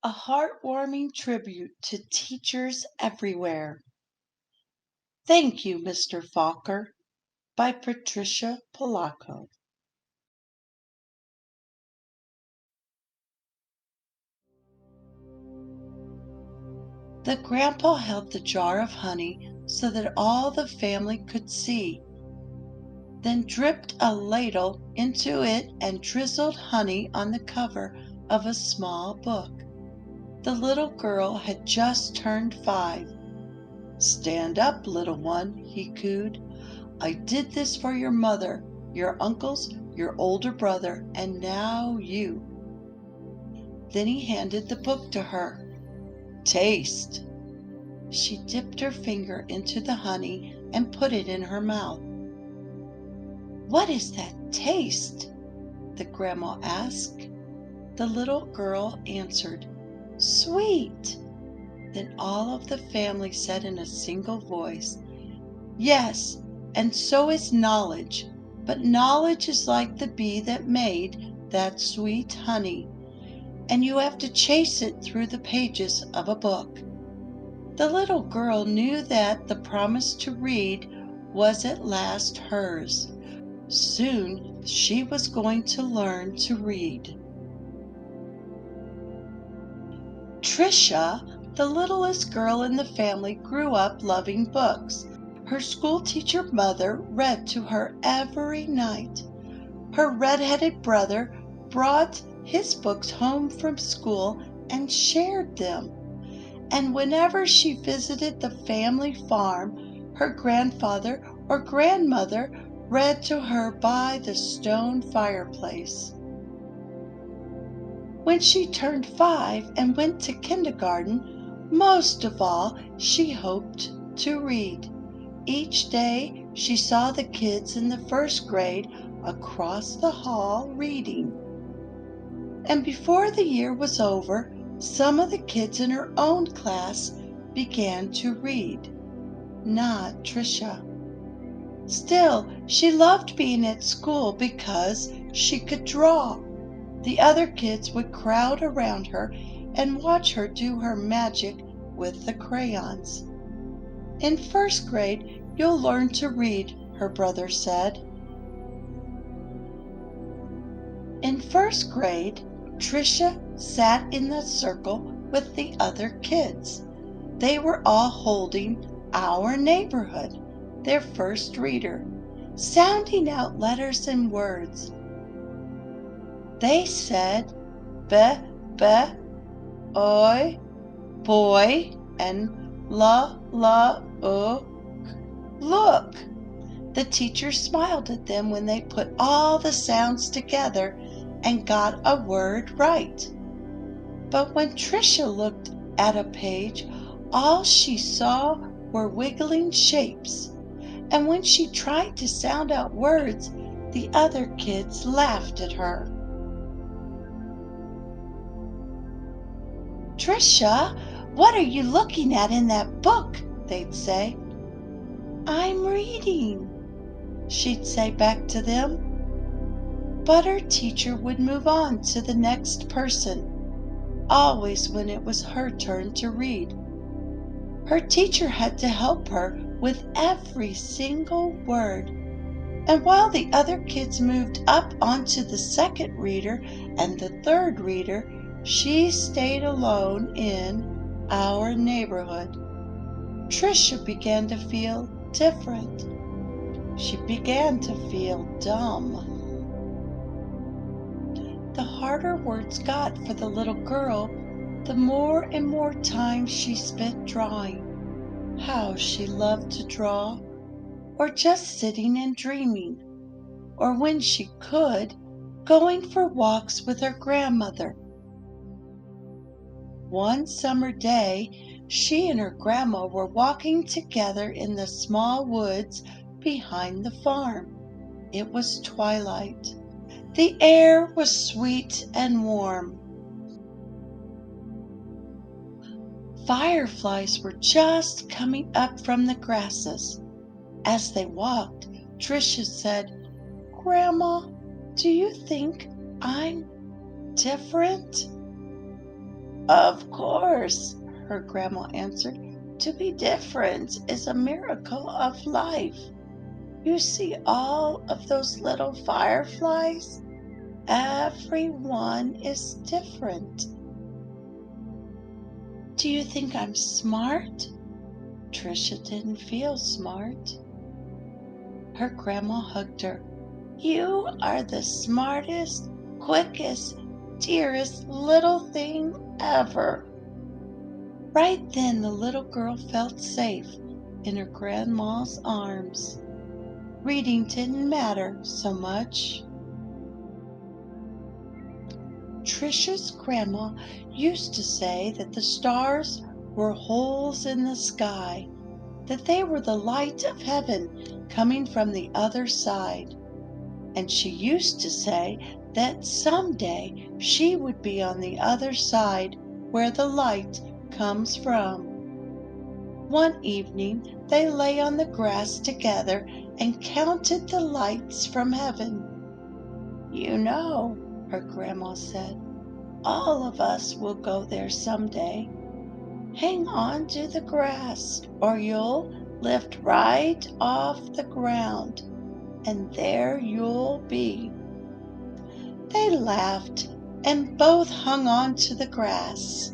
A heartwarming tribute to teachers everywhere. Thank you, Mr. Falker, by Patricia Polacco. The grandpa held the jar of honey so that all the family could see, then dripped a ladle into it and drizzled honey on the cover of a small book. The little girl had just turned 5. "Stand up, little one," he cooed. "I did this for your mother, your uncles, your older brother, and now you." Then he handed the book to her. "Taste." She dipped her finger into the honey and put it in her mouth. "What is that taste?" the grandma asked. The little girl answered, "Sweet." Then all of the family said in a single voice, "Yes, and so is knowledge, but knowledge is like the bee that made that sweet honey, and you have to chase it through the pages of a book." The little girl knew that the promise to read was at last hers. Soon she was going to learn to read. Trisha, the littlest girl in the family, grew up loving books. Her school teacher mother read to her every night. Her red-headed brother brought his books home from school and shared them. And whenever she visited the family farm, her grandfather or grandmother read to her by the stone fireplace. When she turned 5 and went to kindergarten, most of all she hoped to read. Each day she saw the kids in the first grade across the hall reading. And before the year was over, some of the kids in her own class began to read. Not Trisha. Still, she loved being at school because she could draw. The other kids would crowd around her and watch her do her magic with the crayons. "In first grade, you'll learn to read," her brother said. In first grade, Trisha sat in the circle with the other kids. They were all holding Our Neighborhood, their first reader, sounding out letters and words. They said be, be, oi, boy, and la, ook, look. The teacher smiled at them when they put all the sounds together and got a word right. But when Trisha looked at a page, all she saw were wiggling shapes. And when she tried to sound out words, the other kids laughed at her. "Trisha, what are you looking at in that book?" they'd say. "I'm reading," she'd say back to them. But her teacher would move on to the next person, always when it was her turn to read. Her teacher had to help her with every single word. And while the other kids moved up onto the second reader and the third reader, she stayed alone in Our Neighborhood. Trisha began to feel different. She began to feel dumb. The harder words got for the little girl, the more and more time she spent drawing. How she loved to draw, or just sitting and dreaming, or when she could, going for walks with her grandmother. One summer day, she and her grandma were walking together in the small woods behind the farm. It was twilight. The air was sweet and warm. Fireflies were just coming up from the grasses. As they walked, Trisha said, "Grandma, do you think I'm different?" Of course, her grandma answered. To be different is a miracle of life. You see all of those little fireflies? Every one is different. Do you think I'm smart? Trisha didn't feel smart. Her grandma hugged her. You are the smartest, quickest, dearest little thing ever. Right then the little girl felt safe in her grandma's arms. Reading didn't matter so much. Trisha's grandma used to say that the stars were holes in the sky, that they were the light of heaven coming from the other side. And she used to say that someday she would be on the other side where the light comes from. One evening they lay on the grass together and counted the lights from heaven. You know, her grandma said, all of us will go there someday. Hang on to the grass or you'll lift right off the ground, and there you'll be. They laughed and both hung on to the grass.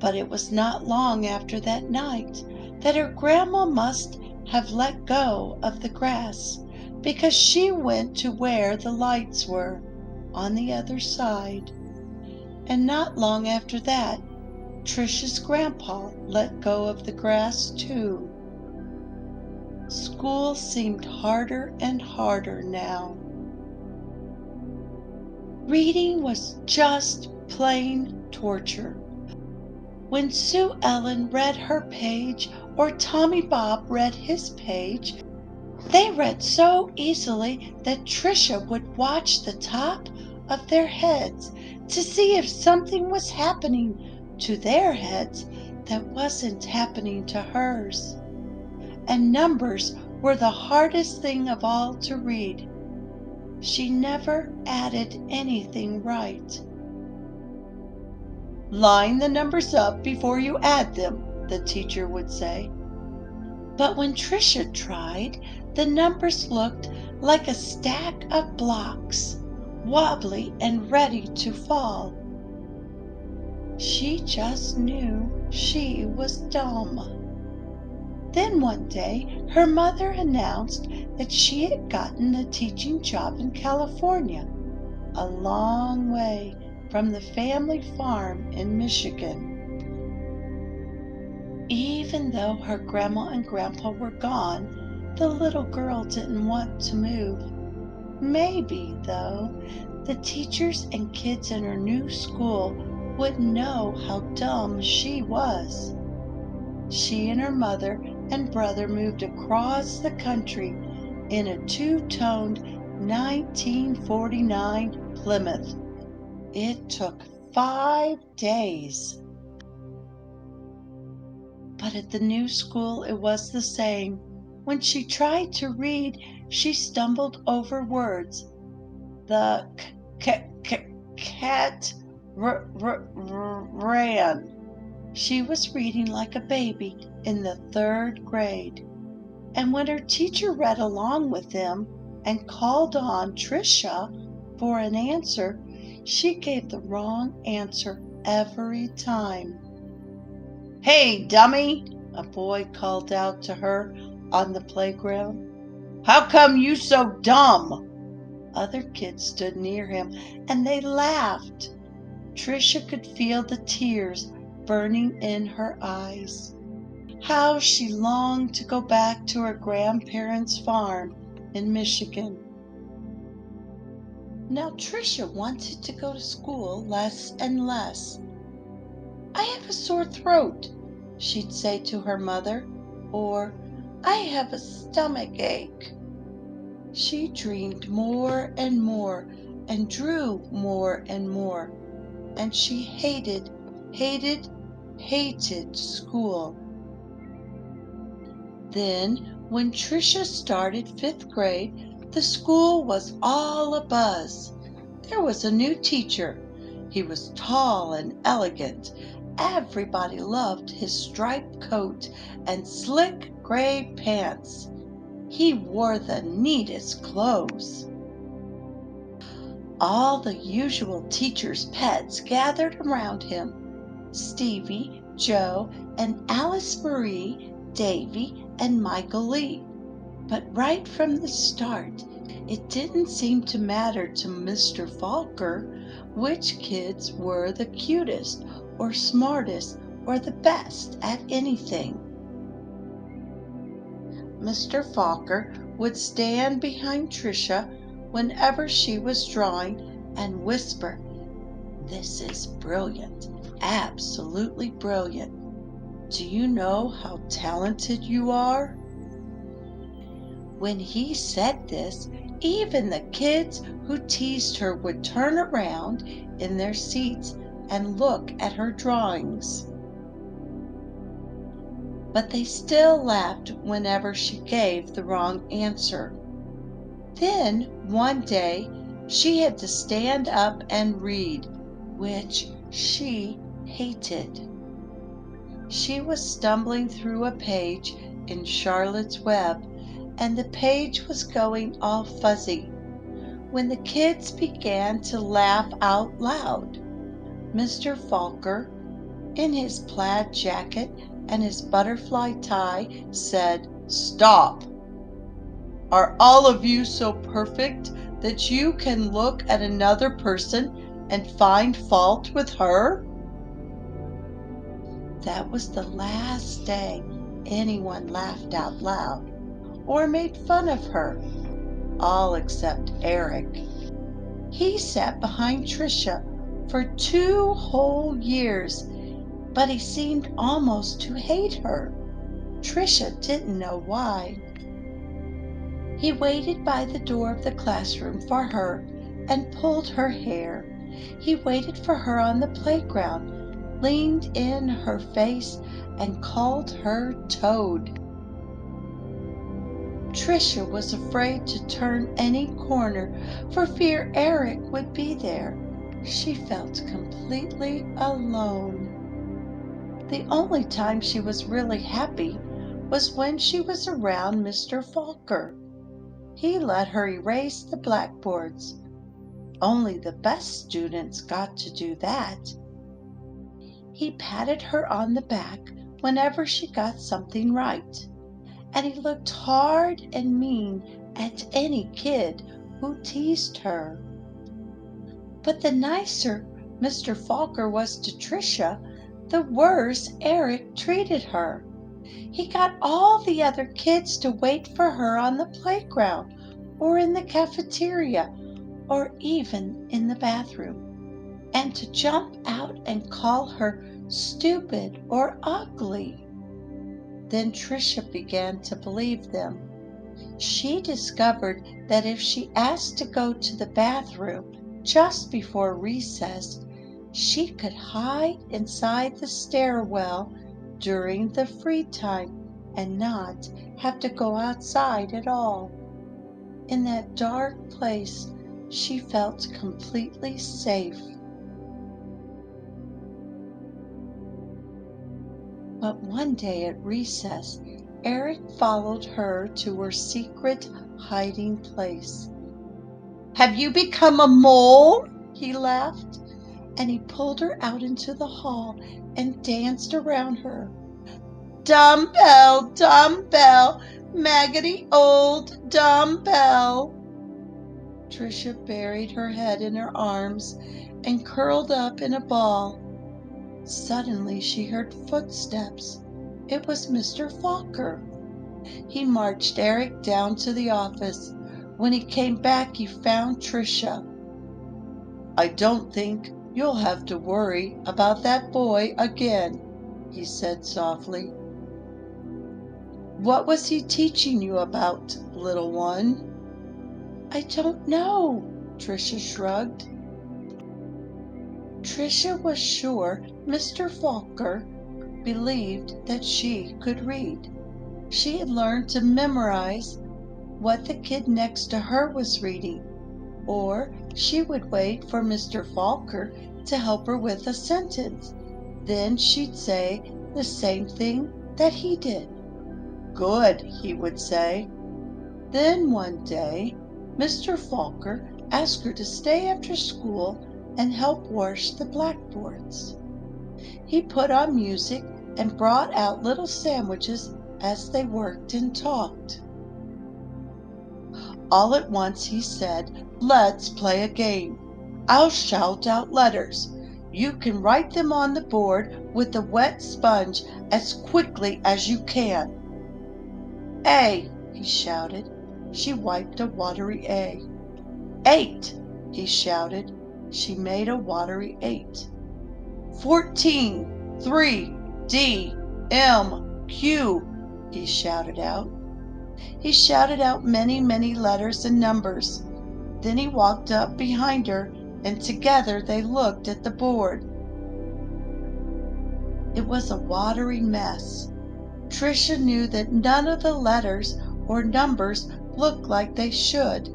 But it was not long after that night that her grandma must have let go of the grass, because she went to where the lights were, on the other side. And not long after that, Trisha's grandpa let go of the grass too. School seemed harder and harder now. Reading was just plain torture. When Sue Ellen read her page or Tommy Bob read his page, they read so easily that Trisha would watch the top of their heads to see if something was happening to their heads that wasn't happening to hers. And numbers were the hardest thing of all to read. She never added anything right. Line the numbers up before you add them, the teacher would say. But when Trisha tried, the numbers looked like a stack of blocks, wobbly and ready to fall. She just knew she was dumb. Then one day, her mother announced that she had gotten a teaching job in California, a long way from the family farm in Michigan. Even though her grandma and grandpa were gone, the little girl didn't want to move. Maybe, though, the teachers and kids in her new school would know how dumb she was. She and her mother and brother moved across the country in a two-toned 1949 Plymouth. It took 5 days. But at the new school it was the same. When she tried to read, she stumbled over words. The cat ran. She was reading like a baby in the 3rd grade. And when her teacher read along with them and called on Trisha for an answer, she gave the wrong answer every time. Hey, dummy, a boy called out to her on the playground. How come you so dumb? Other kids stood near him and they laughed. Trisha could feel the tears burning in her eyes. How she longed to go back to her grandparents' farm in Michigan. Now Trisha wanted to go to school less and less. I have a sore throat, she'd say to her mother, or I have a stomach ache. She dreamed more and more and drew more and more, and she hated school. Then, when Trisha started 5th grade, the school was all abuzz. There was a new teacher. He was tall and elegant. Everybody loved his striped coat and slick gray pants. He wore the neatest clothes. All the usual teachers' pets gathered around him. Stevie, Joe, and Alice Marie, Davy, and Michael Lee. But right from the start, it didn't seem to matter to Mr. Falker which kids were the cutest or smartest or the best at anything. Mr. Falker would stand behind Trisha whenever she was drawing and whisper, "This is brilliant, absolutely brilliant. Do you know how talented you are?" When he said this, even the kids who teased her would turn around in their seats and look at her drawings. But they still laughed whenever she gave the wrong answer. Then, one day, she had to stand up and read, which she hated. She was stumbling through a page in Charlotte's Web, and the page was going all fuzzy, when the kids began to laugh out loud. Mr. Falker, in his plaid jacket and his butterfly tie, said, "Stop! Are all of you so perfect that you can look at another person and find fault with her?" That was the last day anyone laughed out loud or made fun of her, all except Eric. He sat behind Trisha for 2 whole years, but he seemed almost to hate her. Trisha didn't know why. He waited by the door of the classroom for her and pulled her hair. He waited for her on the playground, leaned in her face, and called her Toad. Trisha was afraid to turn any corner for fear Eric would be there. She felt completely alone. The only time she was really happy was when she was around Mr. Falker. He let her erase the blackboards. Only the best students got to do that. He patted her on the back whenever she got something right, and he looked hard and mean at any kid who teased her. But the nicer Mr. Falker was to Trisha, the worse Eric treated her. He got all the other kids to wait for her on the playground or in the cafeteria or even in the bathroom, and to jump out and call her stupid or ugly. Then Trisha began to believe them. She discovered that if she asked to go to the bathroom just before recess, she could hide inside the stairwell during the free time and not have to go outside at all. In that dark place, she felt completely safe. But one day at recess, Eric followed her to her secret hiding place. "Have you become a mole?" he laughed, and he pulled her out into the hall and danced around her. "Dumbbell, dumbbell, maggoty old dumbbell." Trisha buried her head in her arms and curled up in a ball. Suddenly she heard footsteps. It was Mr. Falker. He marched Eric down to the office. When he came back, he found Trisha. "I don't think you'll have to worry about that boy again," he said softly. "What was he teaching you about, little one?" "I don't know," Trisha shrugged. Trisha was sure Mr. Falker believed that she could read. She had learned to memorize what the kid next to her was reading, or she would wait for Mr. Falker to help her with a sentence. Then she'd say the same thing that he did. "Good," he would say. Then one day, Mr. Falker asked her to stay after school and help wash the blackboards. He put on music and brought out little sandwiches as they worked and talked. All at once he said, "Let's play a game. I'll shout out letters. You can write them on the board with a wet sponge as quickly as you can." "A," he shouted. She wiped a watery A. "8," he shouted. She made a watery 8. 14, 3, D, M, Q, he shouted out. He shouted out many, many letters and numbers. Then he walked up behind her, and together they looked at the board. It was a watery mess. Trisha knew that none of the letters or numbers looked like they should.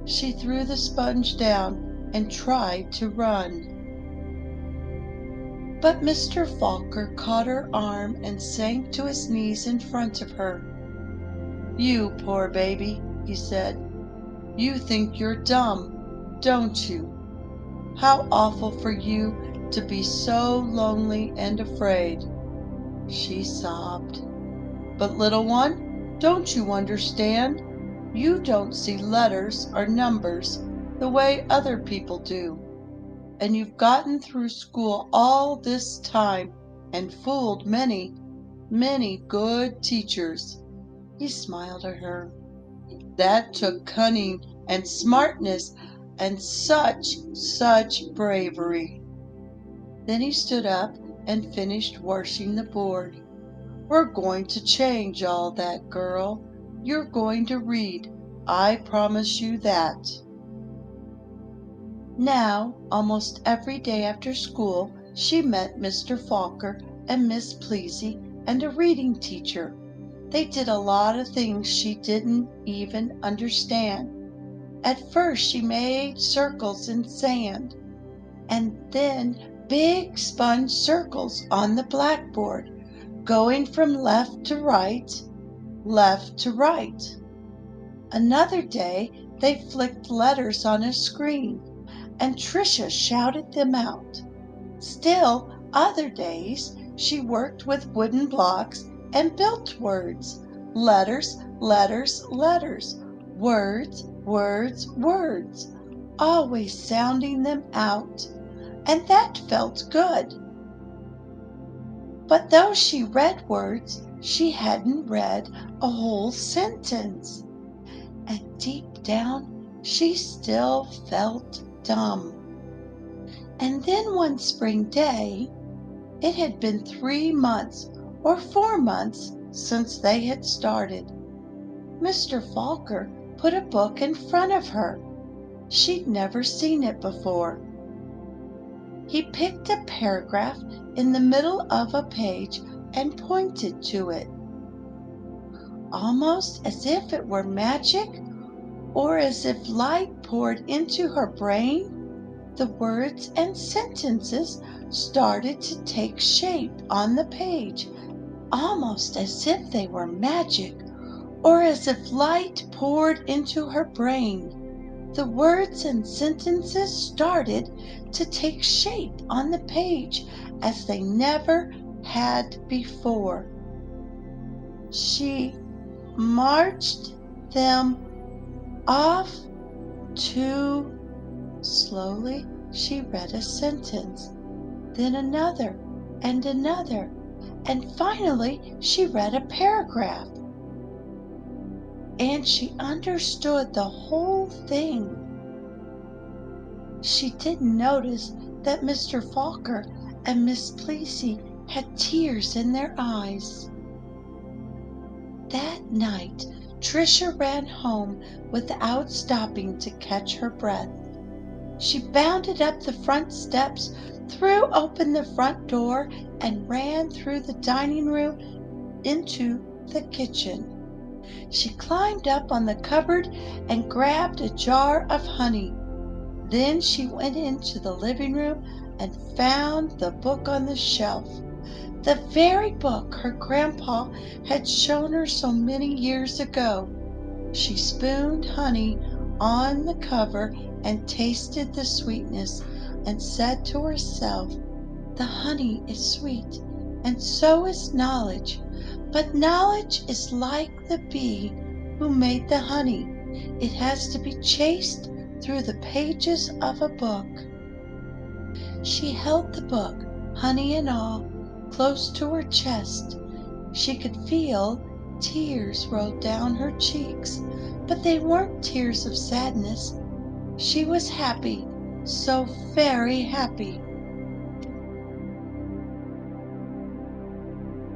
She threw the sponge down and tried to run. But Mr. Falker caught her arm and sank to his knees in front of her. "You poor baby," he said. "You think you're dumb, don't you? How awful for you to be so lonely and afraid." She sobbed. "But little one, don't you understand? You don't see letters or numbers the way other people do. And you've gotten through school all this time and fooled many, many good teachers." He smiled at her. "That took cunning and smartness and such bravery." Then he stood up and finished washing the board. "We're going to change all that, girl. You're going to read. I promise you that." Now, almost every day after school, she met Mr. Falker and Miss Pleasy and a reading teacher. They did a lot of things she didn't even understand. At first she made circles in sand, and then big sponge circles on the blackboard, going from left to right, left to right. Another day they flicked letters on a screen, and Trisha shouted them out. Still other days she worked with wooden blocks and built words, letters, letters, letters, words, words, words, always sounding them out, and that felt good. But though she read words, she hadn't read a whole sentence, and deep down she still felt dumb. And then one spring day, it had been 3 months or 4 months since they had started, Mr. Falker put a book in front of her. She'd never seen it before. He picked a paragraph in the middle of a page and pointed to it. Almost as if it were magic, or as if light poured into her brain, the words and sentences started to take shape on the page, almost as if they were magic, or as if light poured into her brain. The words and sentences started to take shape on the page as they never had before. She marched them off to... Slowly she read a sentence, then another and another, and finally she read a paragraph. And she understood the whole thing. She didn't notice that Mr. Falker and Miss Pleasy had tears in their eyes. That night, Trisha ran home without stopping to catch her breath. She bounded up the front steps, threw open the front door, and ran through the dining room into the kitchen. She climbed up on the cupboard and grabbed a jar of honey. Then she went into the living room and found the book on the shelf. The very book her grandpa had shown her so many years ago. She spooned honey on the cover and tasted the sweetness and said to herself, "The honey is sweet, and so is knowledge. But knowledge is like the bee who made the honey. It has to be chased through the pages of a book." She held the book, honey and all, close to her chest. She could feel tears roll down her cheeks, but they weren't tears of sadness. She was happy, so very happy.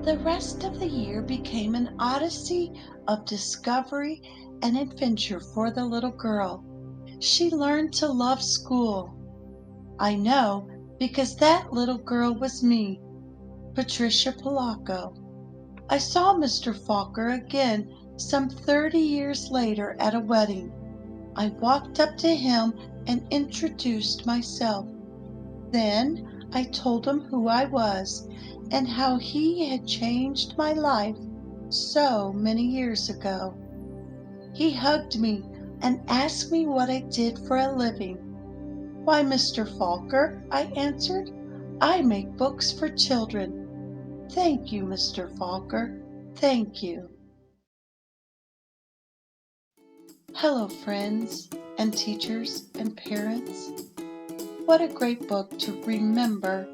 The rest of the year became an odyssey of discovery and adventure for the little girl. She learned to love school. I know, because that little girl was me, Patricia Polacco. I saw Mr. Falker again some 30 years later at a wedding. I walked up to him and introduced myself. Then I told him who I was and how he had changed my life so many years ago. He hugged me and asked me what I did for a living. "Why, Mr. Falker," I answered, "I make books for children." "Thank you, Mr. Falker, thank you." Hello, friends and teachers and parents. What a great book to remember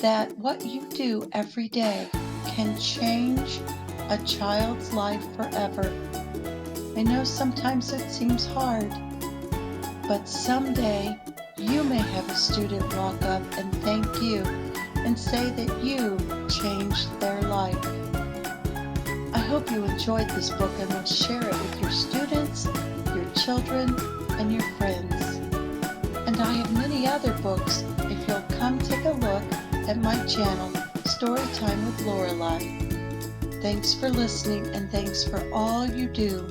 that what you do every day can change a child's life forever. I know sometimes it seems hard, but someday you may have a student walk up and thank you and say that you changed their life. I hope you enjoyed this book and will share it with your students, your children, and your friends. And I have many other books if you'll come take a look at my channel, Storytime with Lorelei. Thanks for listening and thanks for all you do.